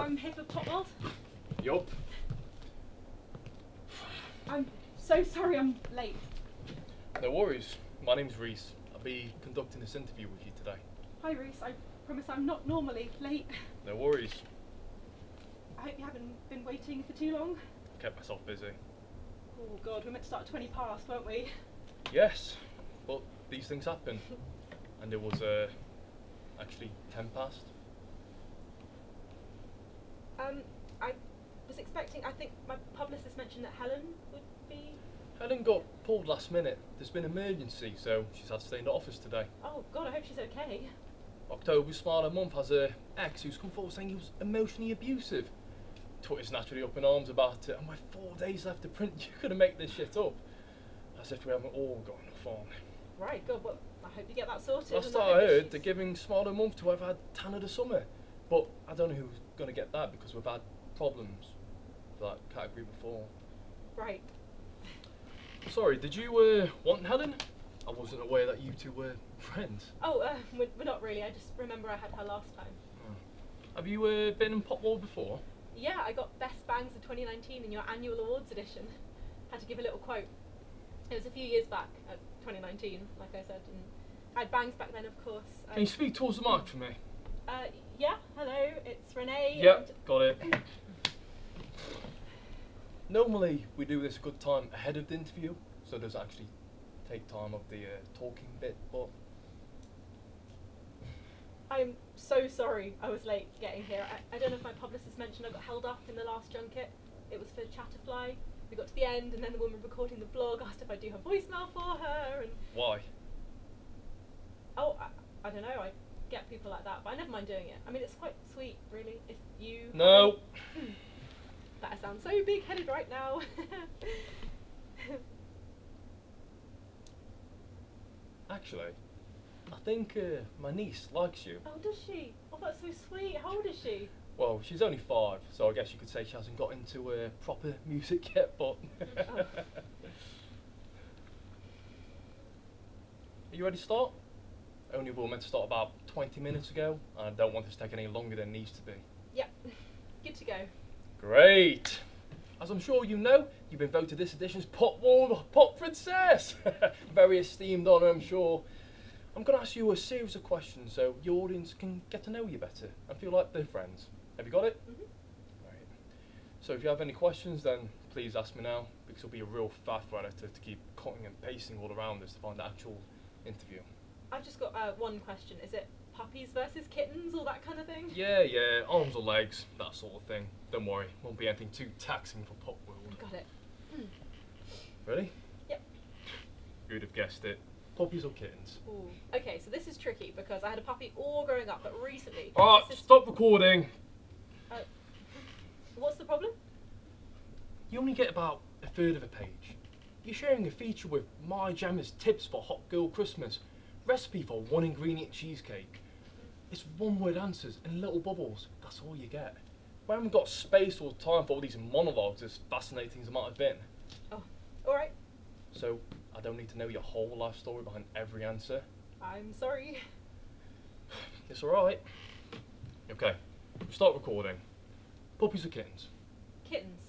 I'm here for Pop World. Yup. I'm so sorry I'm late. No worries. My name's Reese. I'll be conducting this interview with you today. Hi Reese, I promise I'm not normally late. No worries. I hope you haven't been waiting for too long. Kept myself busy. Oh God, we meant to start at 20 past, weren't we? Yes, but these things happen. And it was actually 10 past. I was expecting, I think my publicist mentioned that Helen would be... Helen got pulled last minute. There's been an emergency, so she's had to stay in the office today. Oh God, I hope she's okay. October's Smiler Month has a ex who's come forward saying he was emotionally abusive. Twitter's naturally up in arms about it, and with 4 days left to print, you're going to make this shit up. As if we haven't all got enough on. Right, good, well, I hope you get that sorted. Last time I heard, they're giving Smiler Month to whoever had Tan of the Summer. But I don't know who's going to get that because we've had problems with that category before. Right. Sorry, did you want Helen? I wasn't aware that you two were friends. Oh, we're not really. I just remember I had her last time. Oh. Have you been in Pop World before? Yeah, I got Best Bangs of 2019 in your annual awards edition. Had to give a little quote. It was a few years back, 2019, like I said, and I had bangs back then, of course. Can you speak towards the mic for me? Yeah, hello, it's Renee. Yep, got it. Normally we do this a good time ahead of the interview, so it does actually take time of the talking bit, but... I'm so sorry I was late getting here. I don't know if my publicist mentioned I got held up in the last junket. It was for Chatterfly. We got to the end and then the woman recording the blog asked if I'd do her voicemail for her and... Why? Oh, I don't know, I get people like that, but I never mind doing it. I mean, it's quite sweet, really, if you... No! That I sound so big-headed right now. Actually, I think my niece likes you. Oh, does she? Oh, that's so sweet. How old is she? Well, she's only 5, so I guess you could say she hasn't got into proper music yet, but... Oh. Are you ready to start? Only we were meant to start about 20 minutes ago, and I don't want this to take any longer than it needs to be. Yep. Good to go. Great! As I'm sure you know, you've been voted this edition's Pop World Pop Princess! Very esteemed honour, I'm sure. I'm going to ask you a series of questions so your audience can get to know you better and feel like they're friends. Have you got it? Mm-hmm. Right. So if you have any questions, then please ask me now, because it'll be a real faff for editor to keep cutting and pasting all around this to find the actual interview. I've just got one question. Is it puppies versus kittens, all that kind of thing? Yeah, arms or legs, that sort of thing. Don't worry, won't be anything too taxing for Pop World. Got it. Ready? Yep. Who'd have guessed it? Puppies or kittens? Ooh. Okay, so this is tricky because I had a puppy all growing up, but recently... Alright, stop recording! What's the problem? You only get about a third of a page. You're sharing a feature with My Jammer's tips for hot girl Christmas, recipe for 1 ingredient cheesecake. It's one word answers in little bubbles, that's all you get. We haven't got space or time for all these monologues, as fascinating as it might have been. Oh, alright. So, I don't need to know your whole life story behind every answer. I'm sorry. It's alright. Okay, start recording. Puppies or kittens? Kittens.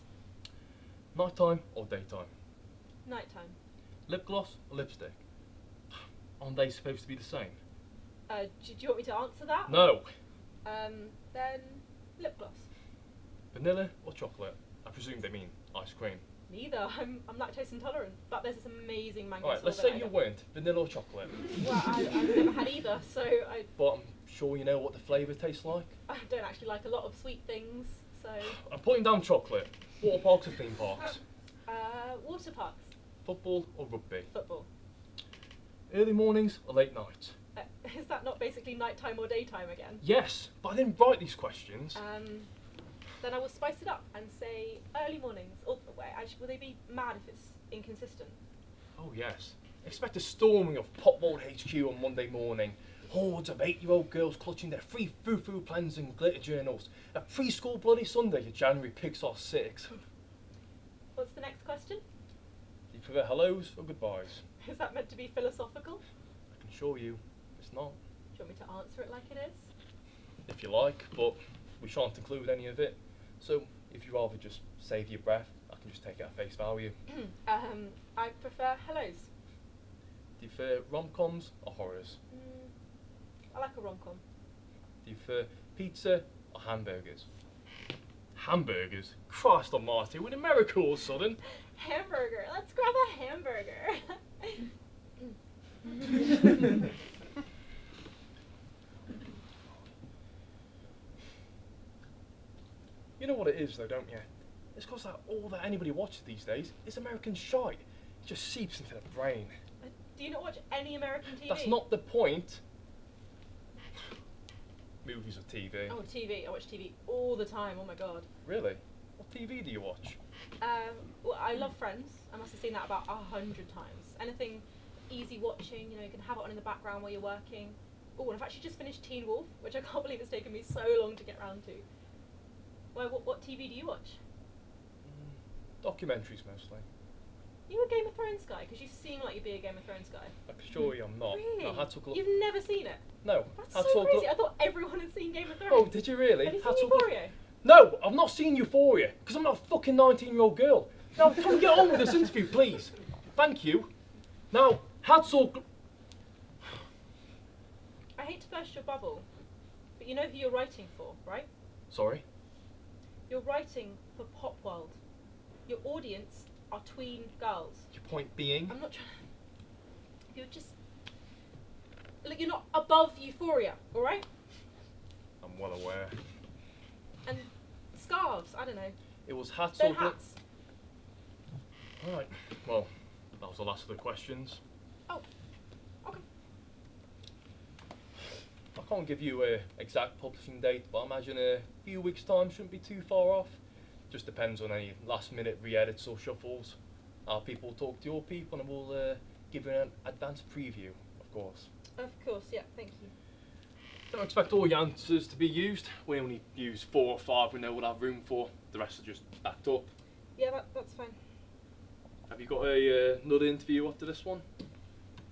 Nighttime or daytime? Nighttime. Lip gloss or lipstick? Aren't they supposed to be the same? Do you want me to answer that? No. Then lip gloss. Vanilla or chocolate? I presume they mean ice cream. Neither. I'm lactose intolerant, but there's this amazing mango Alright, let's sorbet say I you got. weren't. Vanilla or chocolate? Well, I've never had either, so I But I'm sure you know what the flavour tastes like. don't actually like a lot of sweet things, so... I'm putting down chocolate. Water parks or theme parks? Water parks. Football or rugby? Football. Early mornings or late nights? Is that not basically nighttime or daytime again? Yes, but I didn't write these questions. Then I will spice it up and say early mornings. Or actually, will they be mad if it's inconsistent? Oh yes. Expect a storming of Pop World HQ on Monday morning. Hordes of 8-year-old girls clutching their free foo-foo plans and glitter journals. A preschool Bloody Sunday at January Pixar 6. What's the next question? Do you prefer hellos or goodbyes? Is that meant to be philosophical? I can assure you, it's not. Do you want me to answer it like it is? If you like, but we shan't include any of it. So if you rather just save your breath, I can just take it at face value. I prefer hellos. Do you prefer rom-coms or horrors? I like a rom-com. Do you prefer pizza or hamburgers? Hamburgers? Christ almighty, we're in America all of a sudden. Hamburger. Let's grab a hamburger. You know what it is though, don't you? It's because all that anybody watches these days is American shite. It just seeps into the brain. Do you not watch any American TV? That's not the point. Movies or TV? Oh, TV. I watch TV all the time. Oh my god. Really? What TV do you watch? Well, I love Friends. I must have seen that about 100 times. Anything easy watching, you can have it on in the background while you're working. Oh, and I've actually just finished Teen Wolf, which I can't believe it's taken me so long to get around to. Why? What TV do you watch? Documentaries mostly. You a Game of Thrones guy? Because you seem like you'd be a Game of Thrones guy. I can assure you I'm not. Really? No, I had to look. You've never seen it? No. That's so crazy. I thought everyone had seen Game of Thrones. Oh, did you really? Have you seen Euphoria? No, I've not seen Euphoria, because I'm not a fucking 19-year-old girl. Now, can we get on with this interview, please? Thank you. Now, hats off. I hate to burst your bubble, but you know who you're writing for, right? Sorry? You're writing for Pop World. Your audience are tween girls. Your point being? I'm not trying to... You're just... Look, you're not above Euphoria, alright? I'm well aware. And scarves, I don't know. It was hats They're or... hats. Alright, well, that was the last of the questions. Oh, okay. I can't give you an exact publishing date, but I imagine a few weeks' time shouldn't be too far off. Just depends on any last-minute re-edits or shuffles. Our people will talk to your people and we'll give you an advanced preview, of course. Of course, yeah, thank you. Don't expect all your answers to be used. We only use 4 or 5 we know we'll have room for. The rest are just backed up. Yeah, that's fine. Have you got another interview after this one?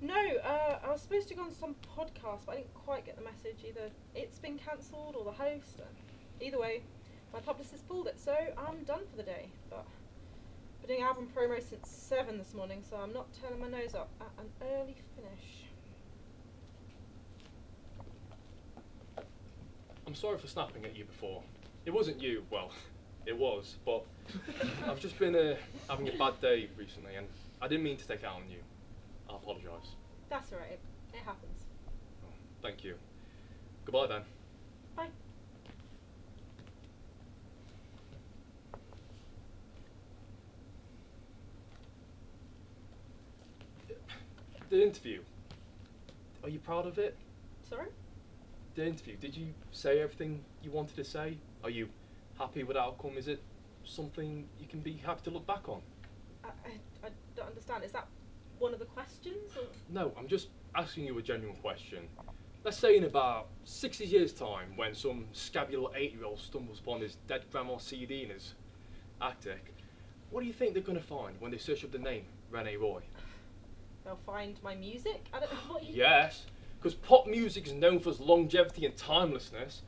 No, I was supposed to go on some podcast, but I didn't quite get the message. Either it's been cancelled or the host. Either way, my publicist pulled it, so I'm done for the day. But I've been doing album promo since 7 this morning, so I'm not turning my nose up at an early finish. I'm sorry for snapping at you before. It wasn't you, well, it was, but I've just been having a bad day recently and I didn't mean to take it out on you. I apologise. That's alright, it happens. Oh, thank you. Goodbye then. Bye. The interview, are you proud of it? Sorry? The interview, did you say everything you wanted to say? Are you happy with the outcome? Is it something you can be happy to look back on? I don't understand. Is that one of the questions? Or? No, I'm just asking you a genuine question. Let's say in about 60 years' time, when some scabby little 8-year-old stumbles upon his dead grandma's CD in his attic, what do you think they're going to find when they search up the name Renee Roy? They'll find my music? I don't know what you... Yes, because pop music is known for its longevity and timelessness.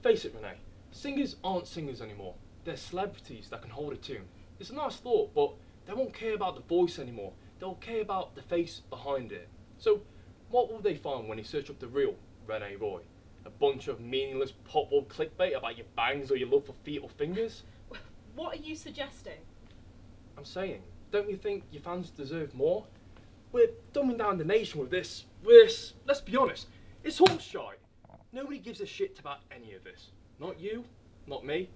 Face it, Renee, singers aren't singers anymore. They're celebrities that can hold a tune. It's a nice thought, but they won't care about the voice anymore. They'll care about the face behind it. So, what will they find when they search up the real Renee Roy? A bunch of meaningless pop-up clickbait about your bangs or your love for feet or fingers? What are you suggesting? I'm saying, don't you think your fans deserve more? We're dumbing down the nation with this. Let's be honest, it's horse shite. Nobody gives a shit about any of this. Not you, not me,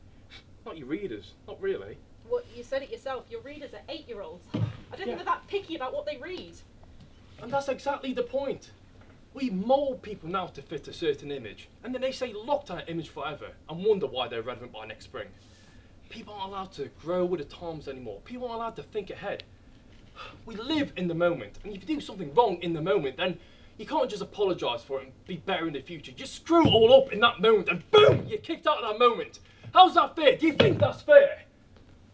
not your readers, not really. Well, you said it yourself, your readers are 8-year-olds. I don't think they're that picky about what they read. And that's exactly the point. We mould people now to fit a certain image, and then they stay locked on that image forever and wonder why they're relevant by next spring. People aren't allowed to grow with the times anymore. People aren't allowed to think ahead. We live in the moment, and if you do something wrong in the moment, then you can't just apologise for it and be better in the future. Just screw it all up in that moment, and boom, you're kicked out of that moment. How's that fair? Do you think that's fair?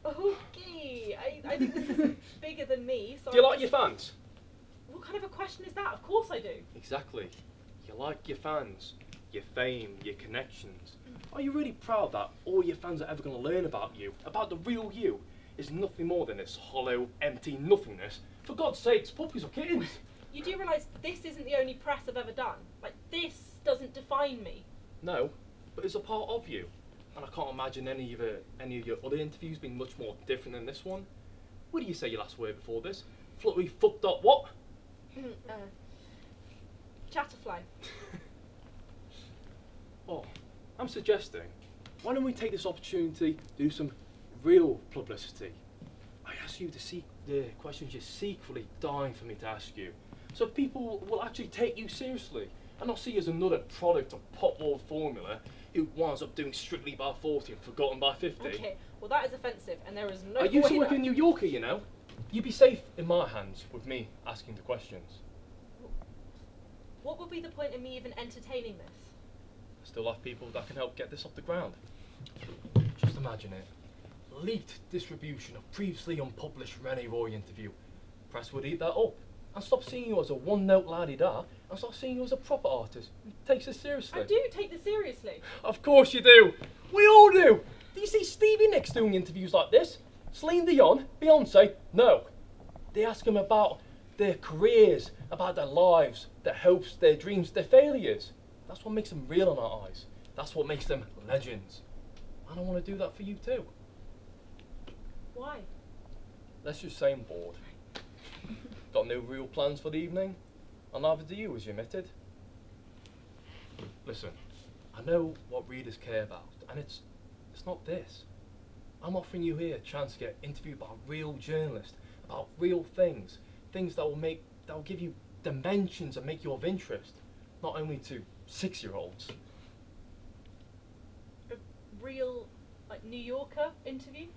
Okay, I think this is bigger than me. So Do you like your fans? What kind of a question is that? Of course I do. Exactly. You like your fans, your fame, your connections. Are you really proud that all your fans are ever going to learn about you, about the real you, is nothing more than this hollow, empty nothingness? For God's sakes, puppies or kittens? You do realise this isn't the only press I've ever done? Like, this doesn't define me. No, but it's a part of you. And I can't imagine any of your other interviews being much more different than this one. What do you say your last word before this? Fluttery fucked up what? Chatterfly. Oh, I'm suggesting, why don't we take this opportunity to do some real publicity? I ask you to seek the questions you're secretly dying for me to ask you, so people will actually take you seriously and not see you as another product of pop world formula who winds up doing Strictly by 40 and Forgotten by 50. Okay, well that is offensive, and there is no I used to way work that- in New Yorker, you know. You'd be safe in my hands with me asking the questions. What would be the point of me even entertaining this? I still have people that can help get this off the ground. Just imagine it. Leaked distribution of previously unpublished Rene Roy interview. Press would eat that up and stop seeing you as a one-note laddie-da and start seeing you as a proper artist who takes it seriously. I do take this seriously. Of course you do. We all do. Do you see Stevie Nicks doing interviews like this? Celine Dion, Beyonce? No. They ask them about their careers, about their lives, their hopes, their dreams, their failures. That's what makes them real in our eyes. That's what makes them legends. And I want to do that for you too. Why? Let's just say I'm bored. Got no real plans for the evening, and neither do you, as you admitted. Listen, I know what readers care about, and it's not this. I'm offering you here a chance to get interviewed by a real journalist about real things, things that will give you dimensions and make you of interest, not only to 6-year-olds. A real, like, New Yorker interview?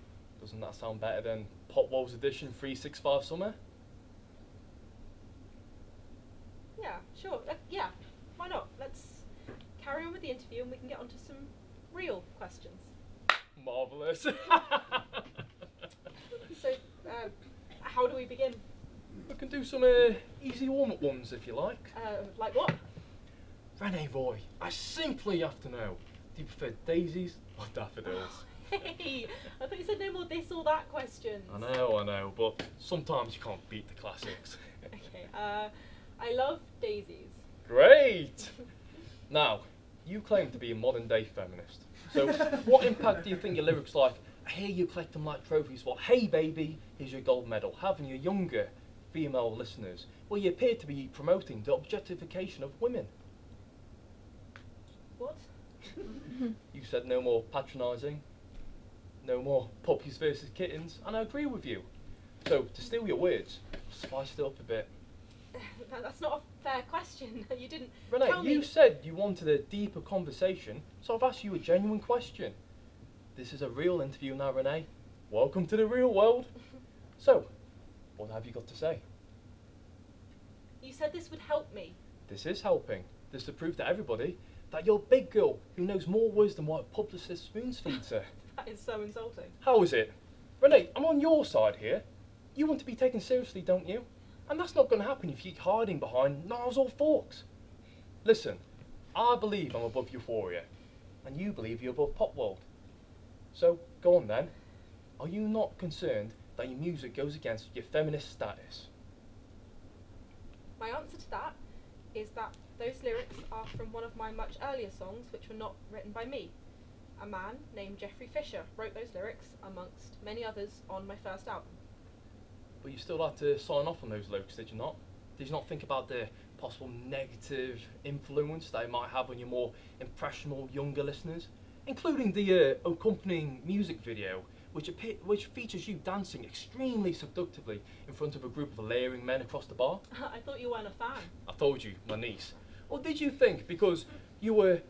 Doesn't that sound better than Potwell's edition 365 Summer? Yeah, sure. Yeah, why not? Let's carry on with the interview and we can get on to some real questions. Marvellous. So, how do we begin? We can do some easy warm-up ones if you like. Like what? Rene Roy, I simply have to know, do you prefer daisies or daffodils? Hey, I thought you said no more this or that questions. I know, but sometimes you can't beat the classics. Okay, I love daisies. Great! Now, you claim to be a modern day feminist. So, what impact do you think your lyrics like, I hear you collect them like trophies, well, hey baby, here's your gold medal, have on your younger female listeners, where you appear to be promoting the objectification of women? What? You said no more patronising, no more puppies versus kittens, and I agree with you. So, to steal your words, spice it up a bit. That's not a fair question. You didn't Renee, tell me. you said you wanted a deeper conversation, so I've asked you a genuine question. This is a real interview now, Renee. Welcome to the real world. So, what have you got to say? You said this would help me. This is helping. This to prove to everybody that you're a big girl who knows more words than what a publicist spoons feeds her. That is so insulting. How is it? Renee, I'm on your side here. You want to be taken seriously, don't you? And that's not going to happen if you keep hiding behind knives or forks. Listen, I believe I'm above euphoria, and you believe you're above pop world. So, go on then. Are you not concerned that your music goes against your feminist status? My answer to that is that those lyrics are from one of my much earlier songs which were not written by me. A man named Jeffrey Fisher wrote those lyrics amongst many others on my first album. But you still had to sign off on those lyrics, did you not? Did you not think about the possible negative influence they might have on your more impressionable younger listeners? Including the accompanying music video, which features you dancing extremely seductively in front of a group of leering men across the bar. I thought you weren't a fan. I told you, my niece. Or did you think because you were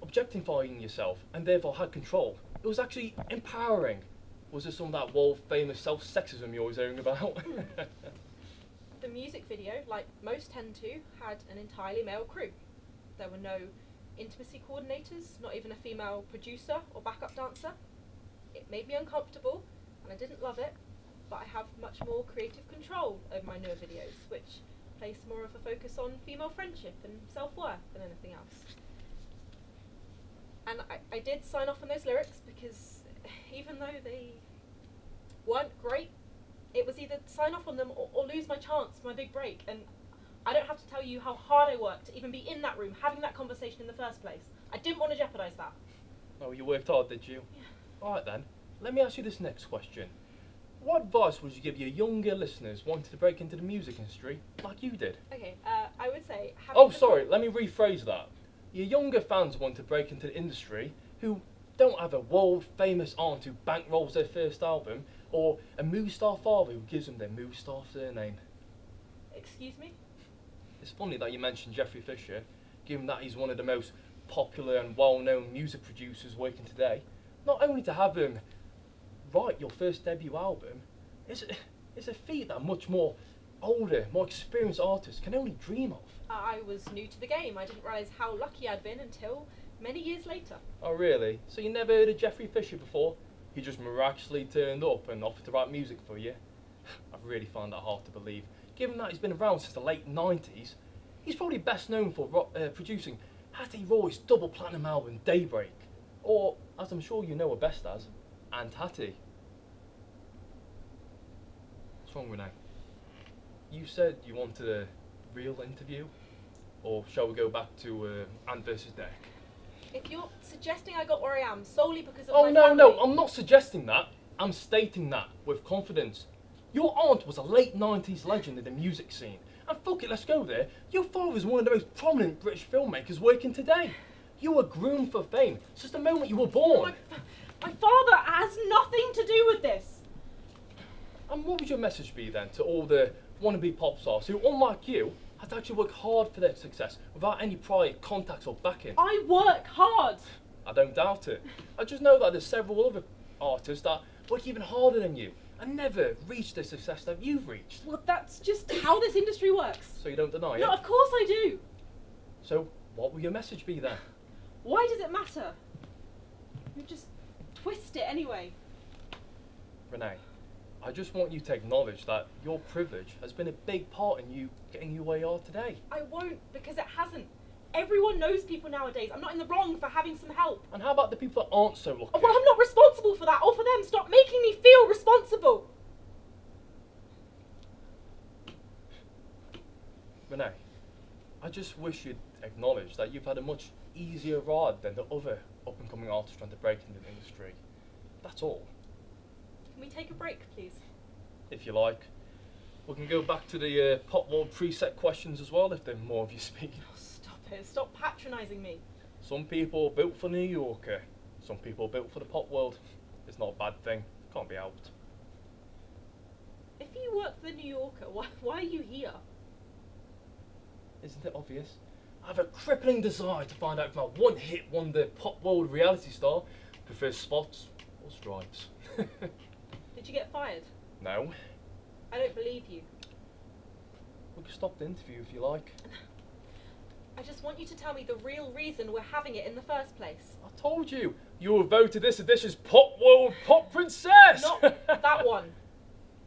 objectifying yourself and therefore had control, it was actually empowering? Was it some of that world-famous self-sexism you're always hearing about? The music video, like most tend to, had an entirely male crew. There were no intimacy coordinators, not even a female producer or backup dancer. It made me uncomfortable, and I didn't love it, but I have much more creative control over my newer videos, which place more of a focus on female friendship and self-worth than anything else. And I did sign off on those lyrics because even though they weren't great, it was either sign off on them or lose my chance for my big break. And I don't have to tell you how hard I worked to even be in that room having that conversation in the first place. I didn't want to jeopardise that. Oh, you worked hard, did you? Yeah. Alright then, let me ask you this next question. What advice would you give your younger listeners wanting to break into the music industry like you did? Okay, I would say... Oh, sorry, let me rephrase that. Your younger fans want to break into the industry who don't have a world-famous aunt who bankrolls their first album or a movie star father who gives them their movie star surname. Excuse me? It's funny that you mentioned Jeffrey Fisher, given that he's one of the most popular and well-known music producers working today. Not only to have him write your first debut album, it's a feat that much more older, more experienced artists can only dream of. I was new to the game. I didn't realise how lucky I'd been until many years later. Oh really? So you never heard of Jeffrey Fisher before? He just miraculously turned up and offered to write music for you? I really find that hard to believe. Given that he's been around since the late 90s, he's probably best known for producing Hattie Roy's double platinum album Daybreak, or, as I'm sure you know her best as, Aunt Hattie. What's wrong, Renee? You said you wanted a real interview, or shall we go back to Ant versus Deck? If you're suggesting I got where I am solely because of Oh my no, family... no, I'm not suggesting that. I'm stating that with confidence. Your aunt was a late 90s legend in the music scene. And fuck it, let's go there. Your father's one of the most prominent British filmmakers working today. You were groomed for fame since the moment you were born. My father has nothing to do with this. And what would your message be then to all the wannabe pop stars who, unlike you, had to actually work hard for their success without any prior contacts or backing? I work hard. I don't doubt it. I just know that there's several other artists that work even harder than you and never reached the success that you've reached. Well, that's just how this industry works. So you don't deny it? No, of course I do. So what will your message be then? Why does it matter? You just twist it anyway. Renee, I just want you to acknowledge that your privilege has been a big part in you getting you where you are today. I won't, because it hasn't. Everyone knows people nowadays. I'm not in the wrong for having some help. And how about the people that aren't so lucky? Oh, well, I'm not responsible for that, or for them. Stop making me feel responsible. Renee, I just wish you'd acknowledge that you've had a much easier ride than the other up-and-coming artists trying to break into the industry. That's all. Can we take a break, please? If you like. We can go back to the Pop World preset questions as well, if there are more of you speaking. Oh, stop it. Stop patronising me. Some people are built for New Yorker. Some people are built for the pop world. It's not a bad thing. Can't be helped. If you work for the New Yorker, why are you here? Isn't it obvious? I have a crippling desire to find out if my one-hit wonder pop world reality star prefers spots or stripes. Did you get fired? No. I don't believe you. We can stop the interview if you like. I just want you to tell me the real reason we're having it in the first place. I told you. You were voted this edition's Pop World Pop Princess! Not that one.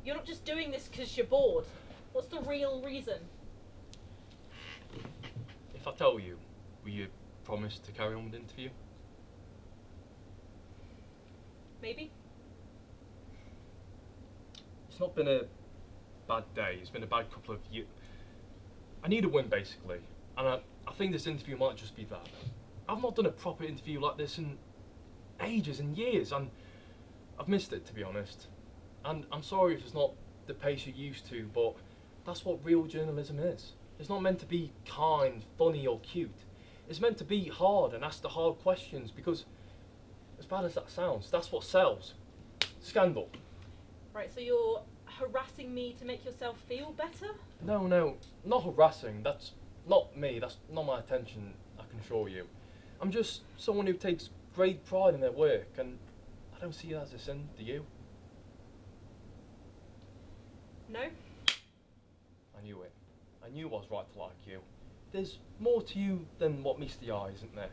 You're not just doing this because you're bored. What's the real reason? If I tell you, will you promise to carry on with the interview? Maybe. It's not been a bad day. It's been a bad couple of years. I need a win, basically. And I think this interview might just be that. I've not done a proper interview like this in ages and years, and I've missed it, to be honest. And I'm sorry if it's not the pace you're used to, but that's what real journalism is. It's not meant to be kind, funny or cute. It's meant to be hard and ask the hard questions, because as bad as that sounds, that's what sells. Scandal. Right, so you're harassing me to make yourself feel better? No, not harassing. That's not me. That's not my intention, I can assure you. I'm just someone who takes great pride in their work, and I don't see it as a sin, do you? No? I knew it. I knew I was right to like you. There's more to you than what meets the eye, isn't there?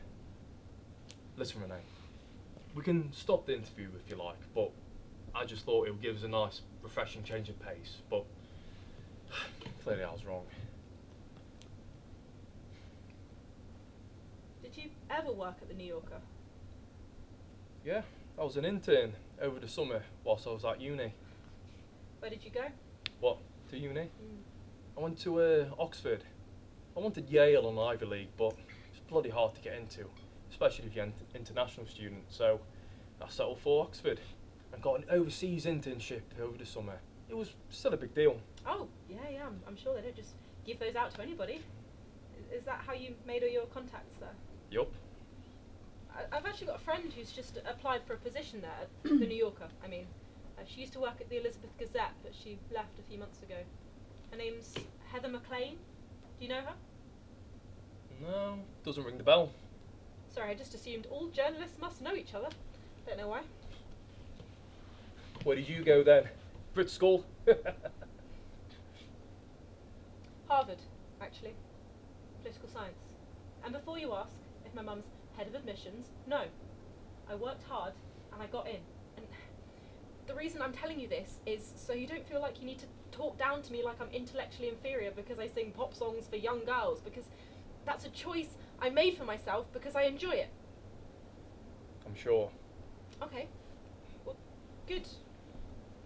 Listen, Renee, we can stop the interview if you like, but I just thought it would give us a nice, refreshing change of pace, but clearly I was wrong. Did you ever work at the New Yorker? Yeah, I was an intern over the summer whilst I was at uni. Where did you go? What, to uni? Mm. I went to Oxford. I wanted Yale and Ivy League, but it's bloody hard to get into, especially if you're an international student. So I settled for Oxford and got an overseas internship over the summer. It was still a big deal. Oh, yeah, I'm sure they don't just give those out to anybody. Is that how you made all your contacts there? Yup. I've actually got a friend who's just applied for a position there, at the New Yorker. I mean, she used to work at the Elizabeth Gazette, but she left a few months ago. Her name's Heather McLean. Do you know her? No, doesn't ring the bell. Sorry, I just assumed all journalists must know each other. Don't know why. Where did you go then? Brit School? Harvard, actually. Political science. And before you ask if my mum's head of admissions, no. I worked hard and I got in. And the reason I'm telling you this is so you don't feel like you need to talk down to me like I'm intellectually inferior because I sing pop songs for young girls, because that's a choice I made for myself because I enjoy it. I'm sure. Okay. Well, good.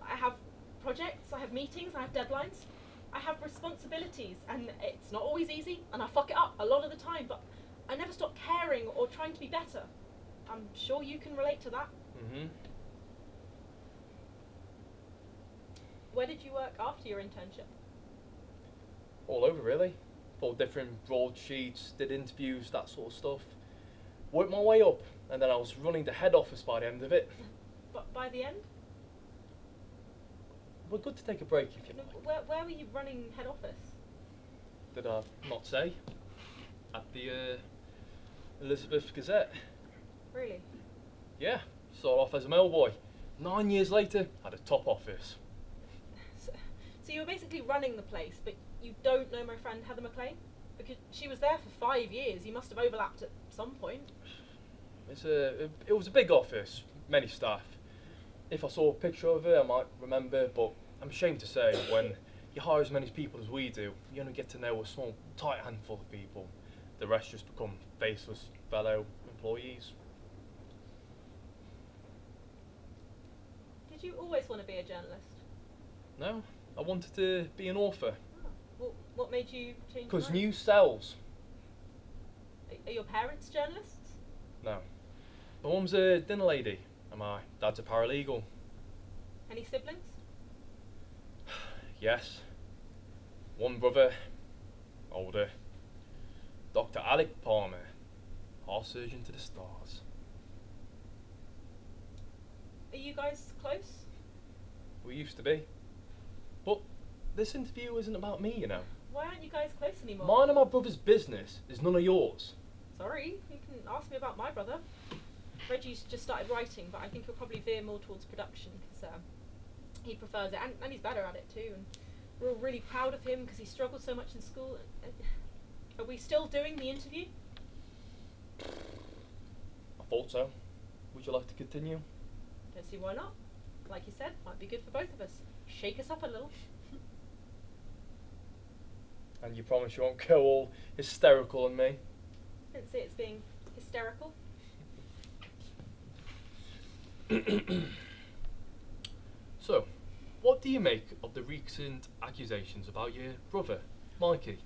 I have projects, I have meetings, I have deadlines. I have responsibilities, and it's not always easy, and I fuck it up a lot of the time, but I never stop caring or trying to be better. I'm sure you can relate to that. Mm-hmm. Where did you work after your internship? All over, really. For different broadsheets, did interviews, that sort of stuff. Worked my way up, and then I was running the head office by the end of it. But by the end? We're good to take a break if you No, like. where were you running head office? Did I not say? At the Elizabeth Gazette. Really? Yeah, started off as a mailboy. 9 years later, had a top office. So you were basically running the place, but you don't know my friend Heather McLean? Because she was there for 5 years. You must have overlapped at some point. It was a big office, many staff. If I saw a picture of her, I might remember, but I'm ashamed to say, when you hire as many people as we do, you only get to know a small, tight handful of people. The rest just become faceless fellow employees. Did you always want to be a journalist? No, I wanted to be an author. Oh. Well, what made you change your Because mind? news sells. Are your parents journalists? No. My mum's a dinner lady, and my dad's a paralegal. Any siblings? Yes. One brother, older. Dr. Alec Palmer, heart surgeon to the stars. Are you guys close? We used to be. But this interview isn't about me, you know. Why aren't you guys close anymore? Mine and my brother's business is none of yours. Sorry, you can ask me about my brother. Reggie's just started writing, but I think he'll probably veer more towards production because he prefers it, and he's better at it too. And we're all really proud of him because he struggled so much in school. Are we still doing the interview? I thought so. Would you like to continue? Don't see why not. Like you said, might be good for both of us. Shake us up a little. And you promise you won't go all hysterical on me? Didn't see it's being hysterical. So, what do you make of the recent accusations about your brother, Mikey?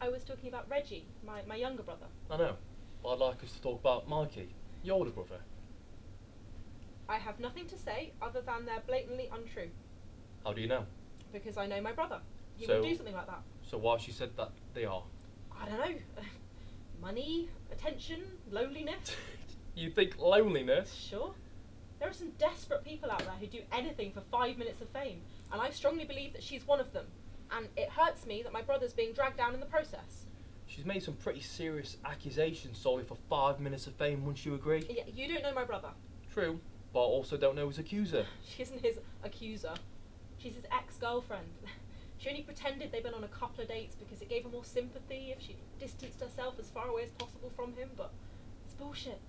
I was talking about Reggie, my younger brother. I know, but I'd like us to talk about Mikey, your older brother. I have nothing to say other than they're blatantly untrue. How do you know? Because I know my brother. He So- would do something like that. So why she said that they are? I don't know. Money, attention, loneliness. You think loneliness? Sure. There are some desperate people out there who do anything for 5 minutes of fame, and I strongly believe that she's one of them. And it hurts me that my brother's being dragged down in the process. She's made some pretty serious accusations solely for 5 minutes of fame, wouldn't you agree? Yeah, you don't know my brother. True, but I also don't know his accuser. She isn't his accuser. She's his ex-girlfriend. She only pretended they'd been on a couple of dates because it gave her more sympathy if she distanced herself as far away as possible from him, but it's bullshit.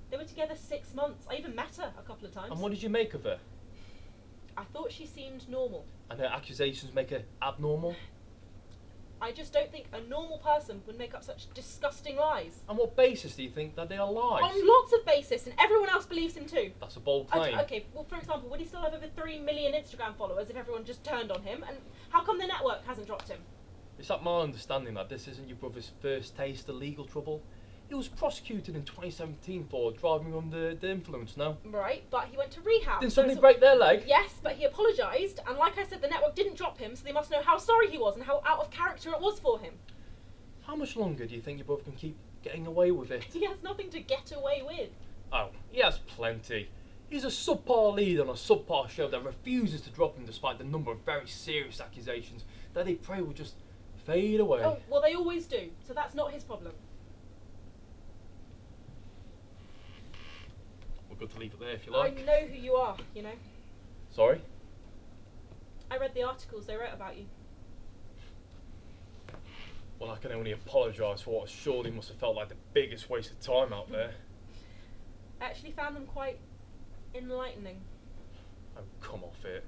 They were together 6 months. I even met her a couple of times. And what did you make of her? I thought she seemed normal. And her accusations make her abnormal? I just don't think a normal person would make up such disgusting lies. On what basis do you think that they are lies? On lots of basis, and everyone else believes him too. That's a bold claim. Okay, well, for example, would he still have over 3 million Instagram followers if everyone just turned on him? And how come the network hasn't dropped him? Is that my understanding that this isn't your brother's first taste of legal trouble? He was prosecuted in 2017 for driving under the influence, no? Right, but he went to rehab. Didn't somebody break their leg? Yes, but he apologised, and like I said, the network didn't drop him, so they must know how sorry he was and how out of character it was for him. How much longer do you think your brother can keep getting away with it? He has nothing to get away with. Oh, he has plenty. He's a subpar lead on a subpar show that refuses to drop him despite the number of very serious accusations that they pray will just fade away. Oh, well, they always do, so that's not his problem. We're good to leave it there if you like. I know who you are, you know. Sorry? I read the articles they wrote about you. Well, I can only apologise for what surely must have felt like the biggest waste of time out there. I actually found them quite enlightening. Oh, come off it.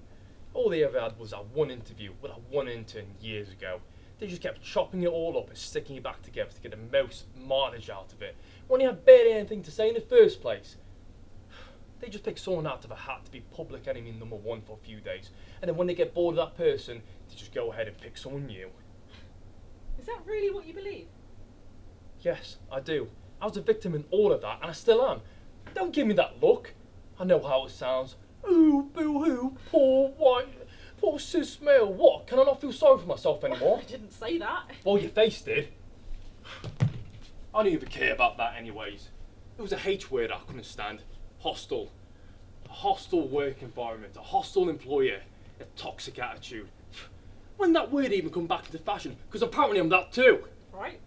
All they ever had was that one interview with that one intern years ago. They just kept chopping it all up and sticking it back together to get the most mileage out of it, when he had barely anything to say in the first place. They just pick someone out of a hat to be public enemy number one for a few days, and then when they get bored of that person, they just go ahead and pick someone new. Is that really what you believe? Yes, I do. I was a victim in all of that, and I still am. Don't give me that look. I know how it sounds. Ooh, boo-hoo, poor cis male. What? Can I not feel sorry for myself anymore? I didn't say that. Well, your face did. I don't even care about that anyways. It was a H word I couldn't stand. Hostile. A hostile work environment, a hostile employer, a toxic attitude. When that word even come back into fashion? Because apparently I'm that too. Right.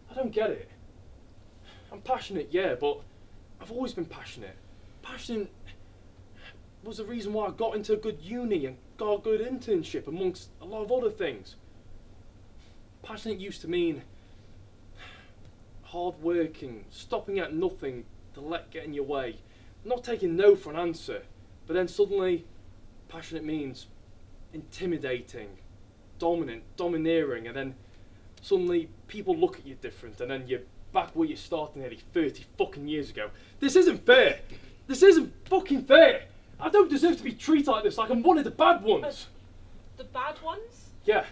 I don't get it. I'm passionate, yeah, but I've always been passionate. Passion was the reason why I got into a good uni and got a good internship amongst a lot of other things. Passionate used to mean hard working, stopping at nothing to let get in your way, not taking no for an answer, but then suddenly passionate means intimidating, dominant, domineering, and then suddenly people look at you different, and then you're back where you started nearly 30 fucking years ago. This isn't fair. This isn't fucking fair. I don't deserve to be treated like this, like I'm one of the bad ones. The bad ones? Yeah.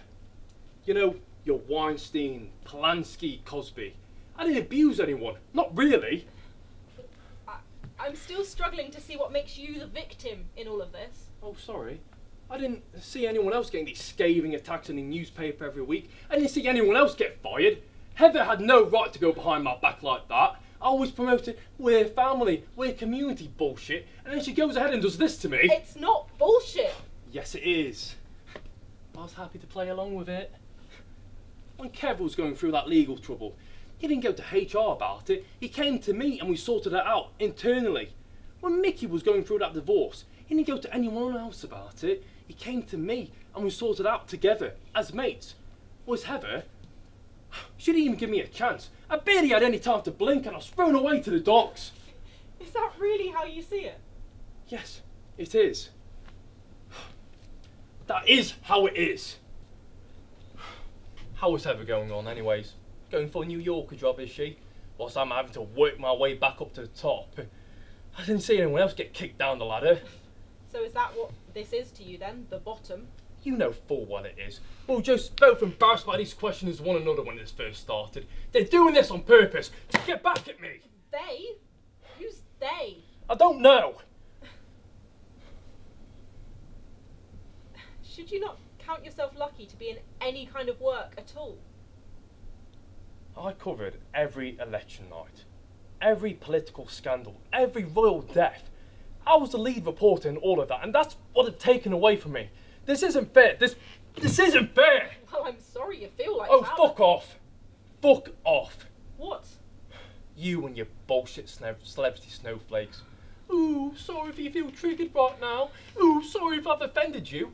You know, your Weinstein, Polanski, Cosby. I didn't abuse anyone. Not really. I'm still struggling to see what makes you the victim in all of this. Oh, sorry. I didn't see anyone else getting these scathing attacks in the newspaper every week. I didn't see anyone else get fired. Heather had no right to go behind my back like that. I always promoted we're family, we're community bullshit, and then she goes ahead and does this to me. It's not bullshit. Yes, it is. I was happy to play along with it. When Kev was going through that legal trouble, he didn't go to HR about it. He came to me and we sorted it out internally. When Mickey was going through that divorce, he didn't go to anyone else about it. He came to me and we sorted it out together as mates. Was Heather? She didn't even give me a chance. I barely had any time to blink and I was thrown away to the dogs. Is that really how you see it? Yes, it is. That is how it is. How is Heather going on anyways? Going for a New Yorker job, is she? Whilst I'm having to work my way back up to the top. I didn't see anyone else get kicked down the ladder. So is that what this is to you then? The bottom? You know full well it is. We were just both embarrassed by these questions one another when this first started. They're doing this on purpose to get back at me. They? Who's they? I don't know. Should you not count yourself lucky to be in any kind of work at all? I covered every election night, every political scandal, every royal death. I was the lead reporter in all of that, and that's what had taken away from me. This isn't fair. This isn't fair. Well, I'm sorry you feel like Oh, that. fuck off. Fuck off. What? You and your bullshit celebrity snowflakes. Ooh, sorry if you feel triggered right now. Ooh, sorry if I've offended you.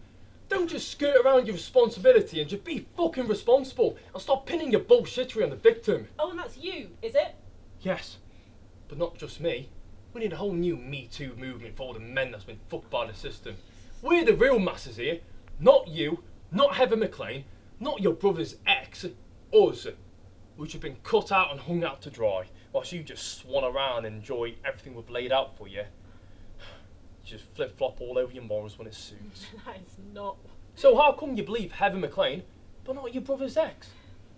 Don't just skirt around your responsibility and just be fucking responsible and stop pinning your bullshittery on the victim. Oh, and that's you, is it? Yes, but not just me. We need a whole new Me Too movement for all the men that's been fucked by the system. We're the real masses here. Not you, not Heather McLean, Not your brother's ex, us, which have been cut out and hung out to dry, whilst you just swan around and enjoy everything we've laid out for you. You just flip-flop all over your morals when it suits. That is not... So how come you believe Heather McLean, but not your brother's ex?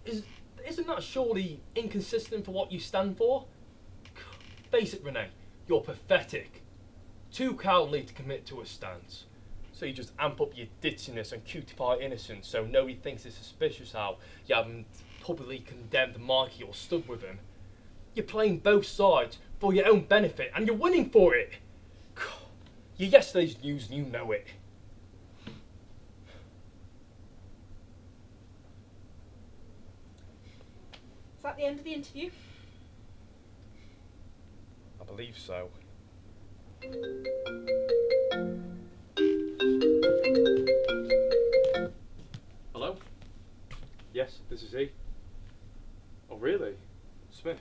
Isn't that surely inconsistent for what you stand for? Face it, Renee, you're pathetic. Too cowardly to commit to a stance. So you just amp up your ditziness and cutie pie innocence so nobody thinks it's suspicious how you haven't publicly condemned Mikey or stood with him. You're playing both sides for your own benefit and you're winning for it. You're yesterday's news and you know it. Is that the end of the interview? I believe so. Hello? Yes, this is he. Oh, really? Smith?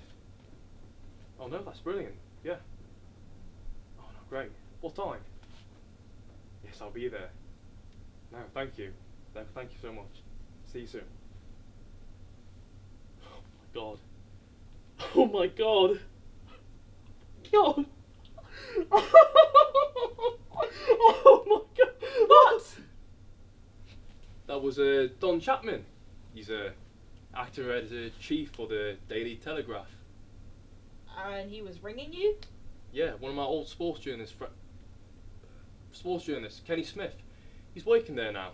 Oh, no, that's brilliant. Yeah. Oh, no, great. What time? Yes, I'll be there. No, thank you. No, thank you so much. See you soon. Oh, my God. Oh, my God. God. Oh, my God. What? That was Don Chapman. He's actor editor chief for the Daily Telegraph. And he was ringing you? Yeah, one of my old sports journalists, Kenny Smith. He's working there now.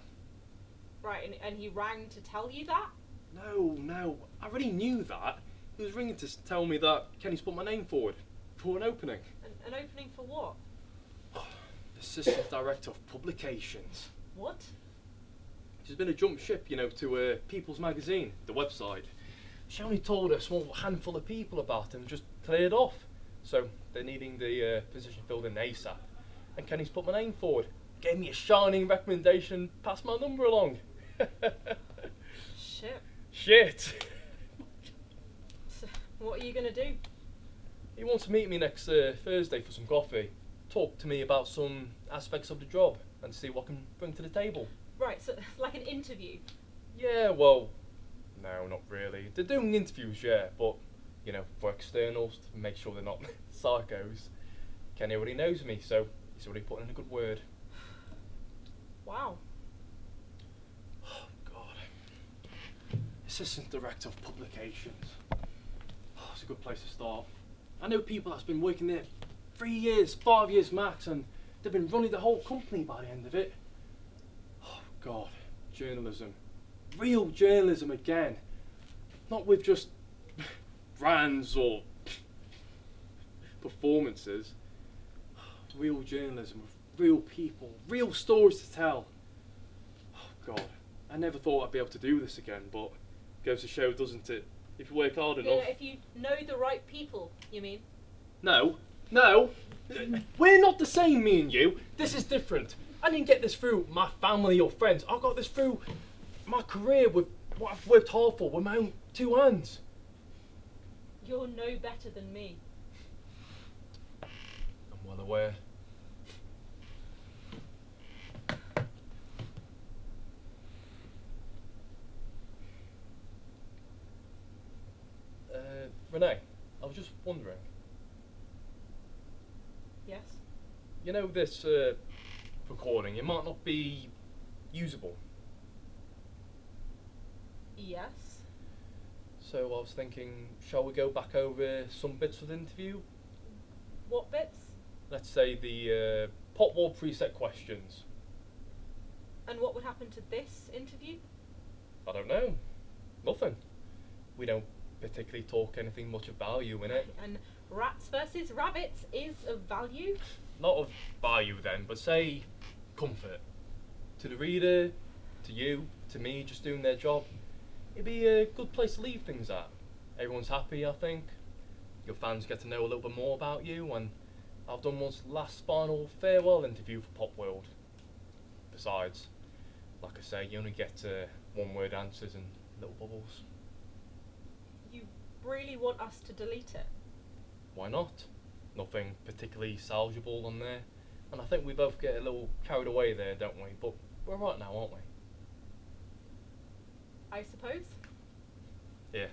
Right, and he rang to tell you that? No, I already knew that. He was ringing to tell me that Kenny's put my name forward for an opening. An opening for what? Assistant Director of Publications. What? She's been a jump ship, to People's Magazine, the website. She only told a small handful of people about it and just cleared off. So they're needing the position filled in ASAP. And Kenny's put my name forward. Gave me a shining recommendation, passed my number along. Shit. So, what are you going to do? He wants to meet me next Thursday for some coffee. Talk to me about some aspects of the job and see what I can bring to the table. Right, so like an interview? Yeah, well, no, not really. They're doing interviews, yeah, but, for externals, to make sure they're not psychos. Kenny already knows me, so he's already put in a good word. Wow. Oh, God. Assistant Director of Publications. Oh, it's a good place to start. I know people that's been working there 3 years, 5 years max, and they've been running the whole company by the end of it. Oh, God. Journalism. Real journalism again. Not with just brands or performances. Real journalism with real people, real stories to tell. Oh, God. I never thought I'd be able to do this again, but goes to show, doesn't it? If you work hard enough. Yeah, if you know the right people, you mean? No. We're not the same, me and you. This is different. I didn't get this through my family or friends. I got this through my career with what I've worked hard for with my own 2 hands. You're no better than me. I'm well aware. Renee, I was just wondering. Yes? This recording, it might not be usable. Yes. So I was thinking, shall we go back over some bits of the interview? What bits? Let's say the pop wall preset questions. And what would happen to this interview? I don't know. Nothing. We don't particularly talk anything much of value in it. And rats versus rabbits is of value? Not of value then, but say comfort. To the reader, to you, to me, just doing their job. It'd be a good place to leave things at. Everyone's happy, I think. Your fans get to know a little bit more about you, and I've done one's last final farewell interview for Pop World. Besides, like I say, you only get one-word answers and little bubbles. You really want us to delete it? Why not? Nothing particularly salvageable on there. And I think we both get a little carried away there, don't we? But we're right now, aren't we? I suppose. Here,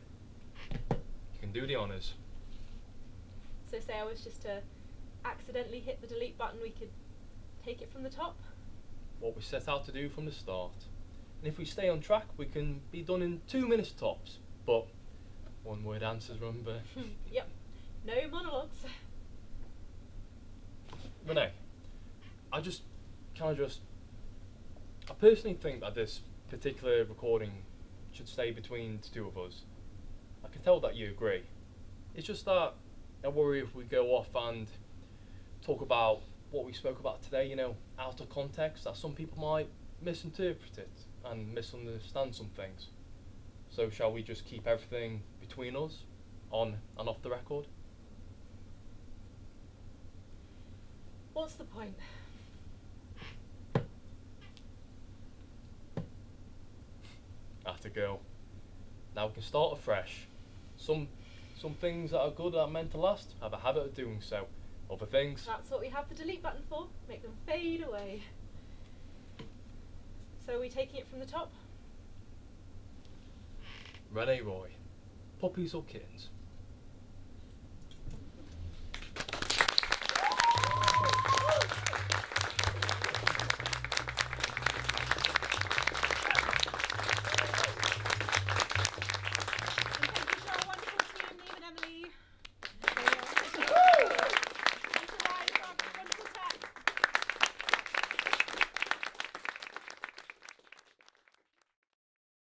you can do the honours. So say I was just to accidentally hit the delete button, we could take it from the top? What we set out to do from the start. And if we stay on track, we can be done in 2 minutes tops. But one word answers, remember? Yep. No monologues. Renee, I personally think that this particular recording should stay between the two of us. I can tell that you agree. It's just that I worry if we go off and talk about what we spoke about today, you know, out of context, that some people might misinterpret it and misunderstand some things. So shall we just keep everything between us, on and off the record? What's the point? Atta girl. Now we can start afresh. Some things that are good that are meant to last have a habit of doing so. Other things. That's what we have the delete button for. Make them fade away. So are we taking it from the top? Renee Roy. Puppies or kittens?